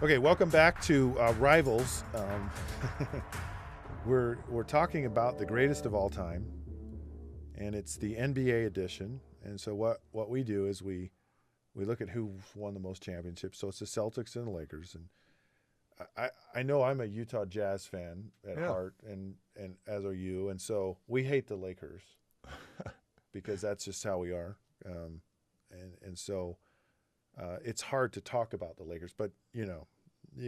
Okay, welcome back to Rivals. We're talking about the greatest of all time, and it's the NBA edition. And so what we do is we look at who won the most championships. So it's the Celtics and the Lakers. And I know I'm a Utah Jazz fan at heart, and as are you. And so we hate the Lakers because that's just how we are. So it's hard to talk about the Lakers, but you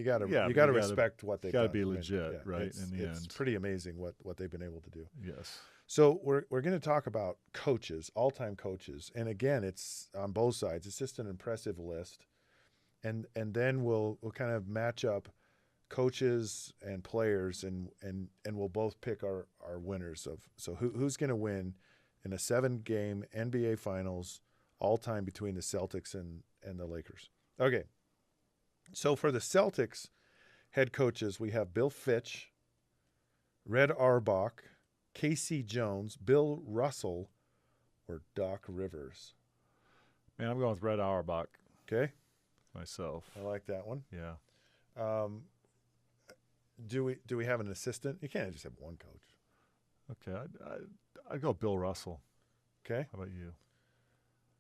got to respect what they've done. Got to be legit, right? It's pretty amazing what they've been able to do. Yes. So we're going to talk about coaches, all-time coaches, and again, it's on both sides. It's just an impressive list, and then we'll kind of match up coaches and players, and we'll both pick our winners of. So who's going to win in a 7-game NBA Finals all-time between the Celtics and the Lakers? Okay. So for the Celtics head coaches, we have Bill Fitch, Red Auerbach, Casey Jones, Bill Russell, or Doc Rivers. Man, I'm going with Red Auerbach. Okay. Myself. I like that one. Yeah. Do we have an assistant? You can't just have one coach. Okay. I'd go Bill Russell. Okay. How about you?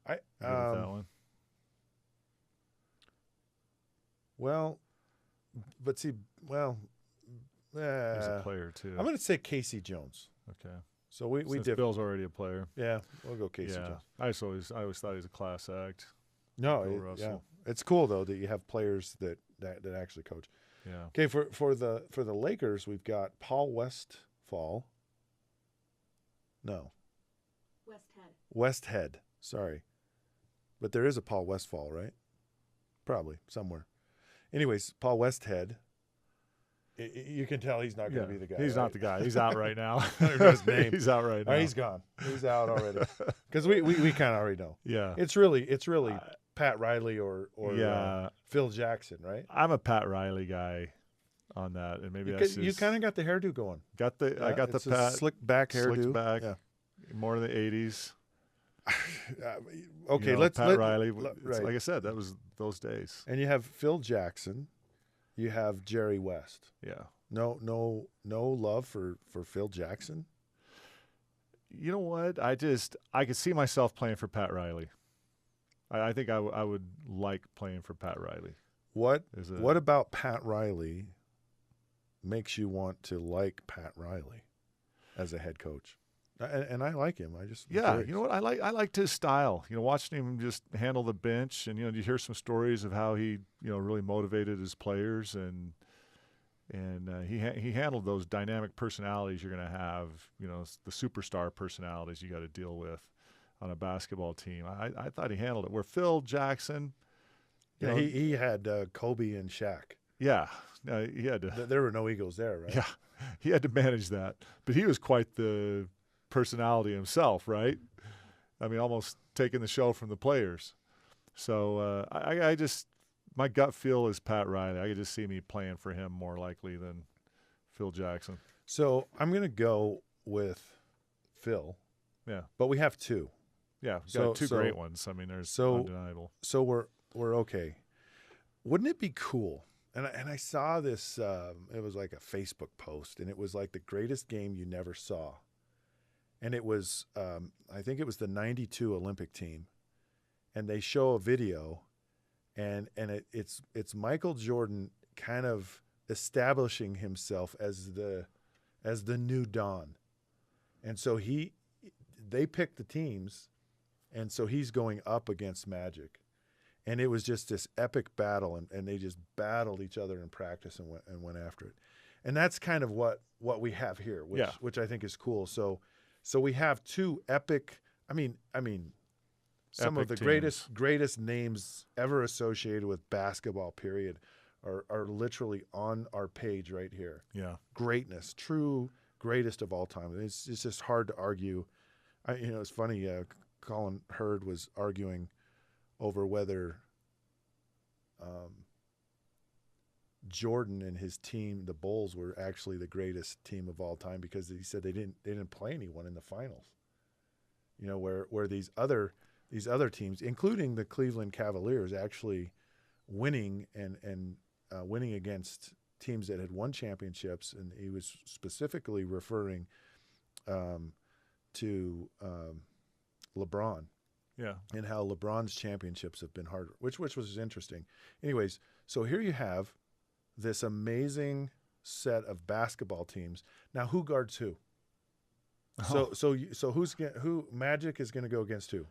I Good with that one. Well, but see, he's a player too. I'm going to say Casey Jones. Okay. So we did. Bill's already a player. Yeah, we'll go Casey Jones. I always thought he was a class act. No, yeah, it's cool though that you have players that actually coach. Yeah. Okay, for the Lakers, we've got Paul Westphal. No. Westhead. Sorry, but there is a Paul Westphal, right? Probably somewhere. Anyways, Paul Westhead. You can tell he's not going to be the guy. He's not the guy. He's out right now. I don't know his name. He's out right now. He's gone. He's out already. Because we kind of already know. Yeah. It's really Pat Riley or Phil Jackson, right? I'm a Pat Riley guy on that, and maybe that's just, you kind of got the hairdo going. I got the Pat slick back hairdo. Slicked back. Yeah. More in the 80s. Okay, Pat Riley. Right. Like I said, that was those days. And you have Phil Jackson. You have Jerry West. Yeah. No love for Phil Jackson. You know what? I could see myself playing for Pat Riley. I think I would like playing for Pat Riley. What about Pat Riley makes you want to like Pat Riley as a head coach? And I like him. You know what? I liked his style. Watching him just handle the bench, and you hear some stories of how he really motivated his players, and he handled those dynamic personalities you're going to have. The superstar personalities you got to deal with on a basketball team. I thought he handled it. Where Phil Jackson, he had Kobe and Shaq. Yeah, he had to. There were no egos there, right? Yeah, he had to manage that, but he was quite the personality himself, right? I mean, almost taking the show from the players. So I just, my gut feel is Pat Riley. I could just see me playing for him more likely than Phil Jackson. So I'm going to go with Phil. Yeah. But we have two. Yeah, we've got two great ones. I mean, there's undeniable. So we're okay. Wouldn't it be cool? And I saw this, it was like a Facebook post, and it was like the greatest game you never saw. And it was, I think it was the 92 Olympic team. And they show a video, and it's Michael Jordan kind of establishing himself as the new Don. And so they picked the teams, and so he's going up against Magic. And it was just this epic battle, and they just battled each other in practice and went after it. And that's kind of what we have here, which I think is cool. So we have two epic. I mean, some epic of the teams. greatest names ever associated with basketball. Period, are literally on our page right here. Yeah, greatness, true greatest of all time. It's just hard to argue. It's funny. Colin Hurd was arguing over whether Jordan and his team, the Bulls, were actually the greatest team of all time because he said they didn't play anyone in the finals. Where these other teams, including the Cleveland Cavaliers, actually winning and winning against teams that had won championships, and he was specifically referring to LeBron. Yeah. And how LeBron's championships have been harder, which was interesting. Anyways, so here you have this amazing set of basketball teams. Now, who guards who? Oh. So who Magic is going to go against who?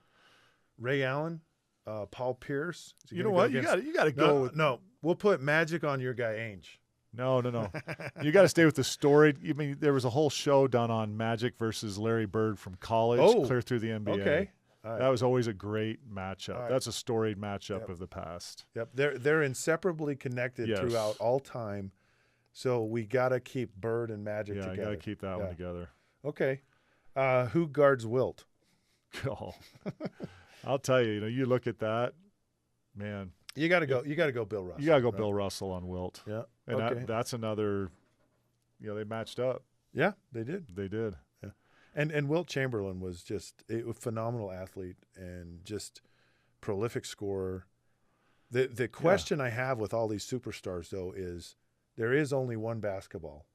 Ray Allen, Paul Pierce. You know what? You got to go with no. We'll put Magic on your guy Ainge. No. You got to stay with the story. I mean, there was a whole show done on Magic versus Larry Bird from college, clear through the NBA. Okay. Right. That was always a great matchup. Right. That's a storied matchup of the past. Yep, they're inseparably connected throughout all time. So we got to keep Bird and Magic together. Yeah, you got to keep that one together. Okay. Who guards Wilt? Oh. I'll tell you, you look at that, man. You got to go Bill Russell. You got to go Bill Russell on Wilt. Yeah. And that's another, they matched up. Yeah, they did. They did. Yeah. And Wilt Chamberlain was just a phenomenal athlete and just prolific scorer. The question I have with all these superstars, though, is there is only one basketball.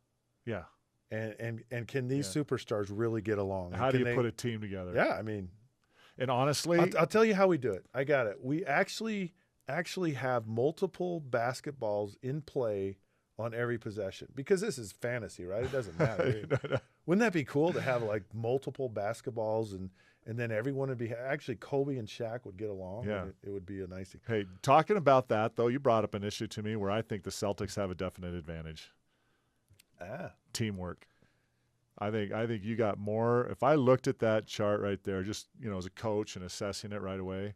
Yeah. And can these superstars really get along? How do you put a team together? Yeah, I mean. And honestly. I'll tell you how we do it. I got it. We actually have multiple basketballs in play on every possession because this is fantasy, right? It doesn't matter. No. Wouldn't that be cool to have like multiple basketballs and then everyone would be actually Kobe and Shaq would get along? Yeah. It would be a nice thing. Hey, talking about that though, you brought up an issue to me where I think the Celtics have a definite advantage. Teamwork. I think you got more. If I looked at that chart right there, just as a coach and assessing it right away,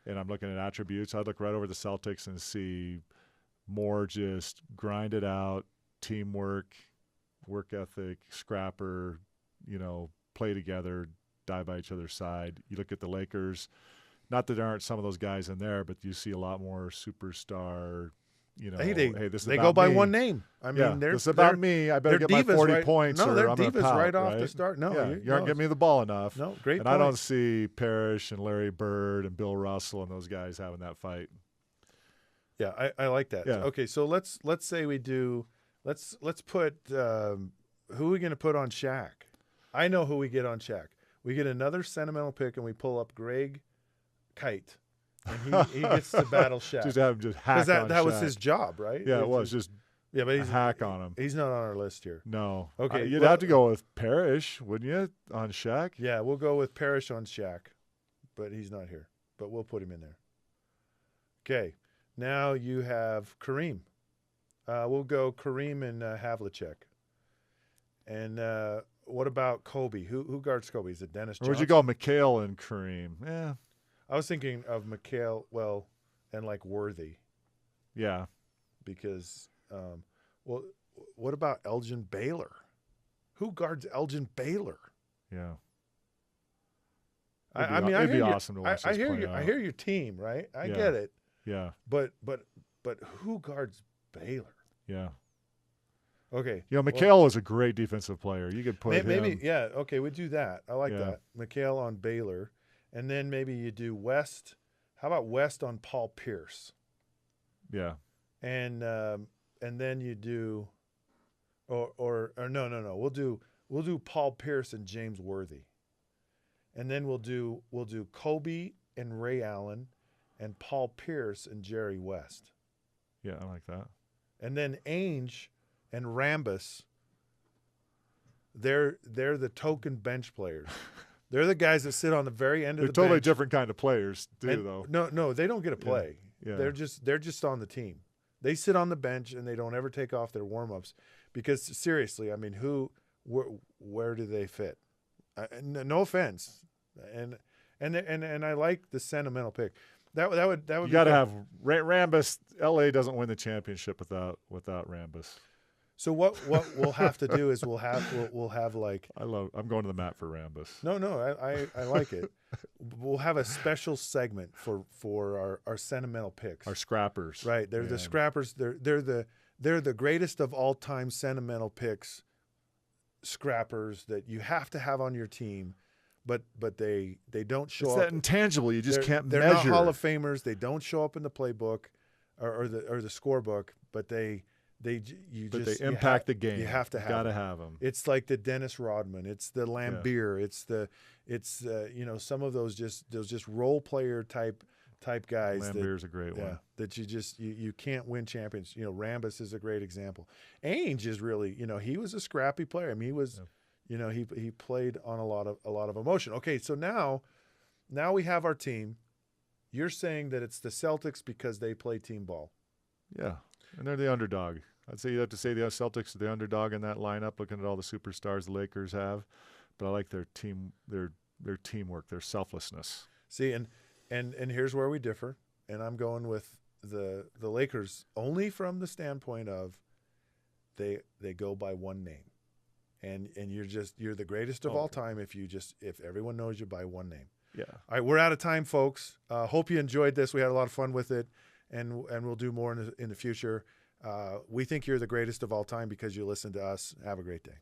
and I'm looking at attributes, I'd look right over the Celtics and see more just grind it out, teamwork, work ethic, scrapper, play together, die by each other's side. You look at the Lakers, not that there aren't some of those guys in there, but you see a lot more superstar. They go by one name. I mean, it's about me. I better get my 40 points. No, they're I'm divas pout, right off the start. No, you aren't giving me the ball enough. No, great. And I don't see Parrish and Larry Bird and Bill Russell and those guys having that fight. Yeah, I like that. Yeah. Okay, so let's say we do. Let's put who are we going to put on Shaq? I know who we get on Shaq. We get another sentimental pick and we pull up Greg Kite. And he gets to battle Shaq. Just have him just hack on that was Shaq. his job, right? Yeah, it was just but he's hack on him. He's not on our list here. No. Okay. You'd have to go with Parrish, wouldn't you, on Shaq? Yeah, we'll go with Parrish on Shaq, but he's not here. But we'll put him in there. Okay. Now you have Kareem. We'll go Kareem and Havlicek. And what about Kobe? Who guards Kobe? Is it Dennis Johnson? Or would you go McHale and Kareem? Yeah. I was thinking of McHale, and like Worthy. Yeah. Because, what about Elgin Baylor? Who guards Elgin Baylor? Yeah. It'd be awesome to watch this play out. I hear your team, right? I get it. Yeah. But who guards Baylor? Yeah. Okay. McHale was a great defensive player. You could put him. Yeah. Okay, we do that. I like that. McHale on Baylor. And then maybe you do West. How about West on Paul Pierce? Yeah. And then you do, or no. We'll do Paul Pierce and James Worthy. And then we'll do Kobe and Ray Allen, and Paul Pierce and Jerry West. Yeah, I like that. And then Ainge and Rambus. They're the token bench players. They're the guys that sit on the very end of the bench. They're totally different kind of players, though. No, they don't get to play. Yeah. They're just on the team. They sit on the bench and they don't ever take off their warm-ups because seriously, I mean, where do they fit? No offense, and I like the sentimental pick. That would you got to have Rambus. LA doesn't win the championship without Rambus. So what we'll have to do is we'll have like I'm going to the mat for Rambus. No, I like it. We'll have a special segment for our sentimental picks. Our scrappers. Right. They're the scrappers. They're the greatest of all time sentimental picks, scrappers that you have to have on your team, but they don't show up. It's that intangible you just can't they're measure. They're not Hall of Famers. They don't show up in the playbook or the scorebook, but they impact the game. You have to have gotta them. have them. It's like the Dennis Rodman. It's the Lambeer. It's some of those just role player type guys. Lambeer's a great one. That you can't win champions. Rambis is a great example. Ainge is really, he was a scrappy player. I mean, he was, he played on a lot of emotion. Okay, so now we have our team. You're saying that it's the Celtics because they play team ball. Yeah, and they're the underdog. I'd say you have to say the Celtics are the underdog in that lineup, looking at all the superstars the Lakers have. But I like their teamwork, their selflessness. See, and here's where we differ. And I'm going with the Lakers only from the standpoint of they go by one name. And you're the greatest of all time if everyone knows you by one name. Yeah. All right, we're out of time, folks. Hope you enjoyed this. We had a lot of fun with it, and we'll do more in the future. We think you're the greatest of all time because you listen to us. Have a great day.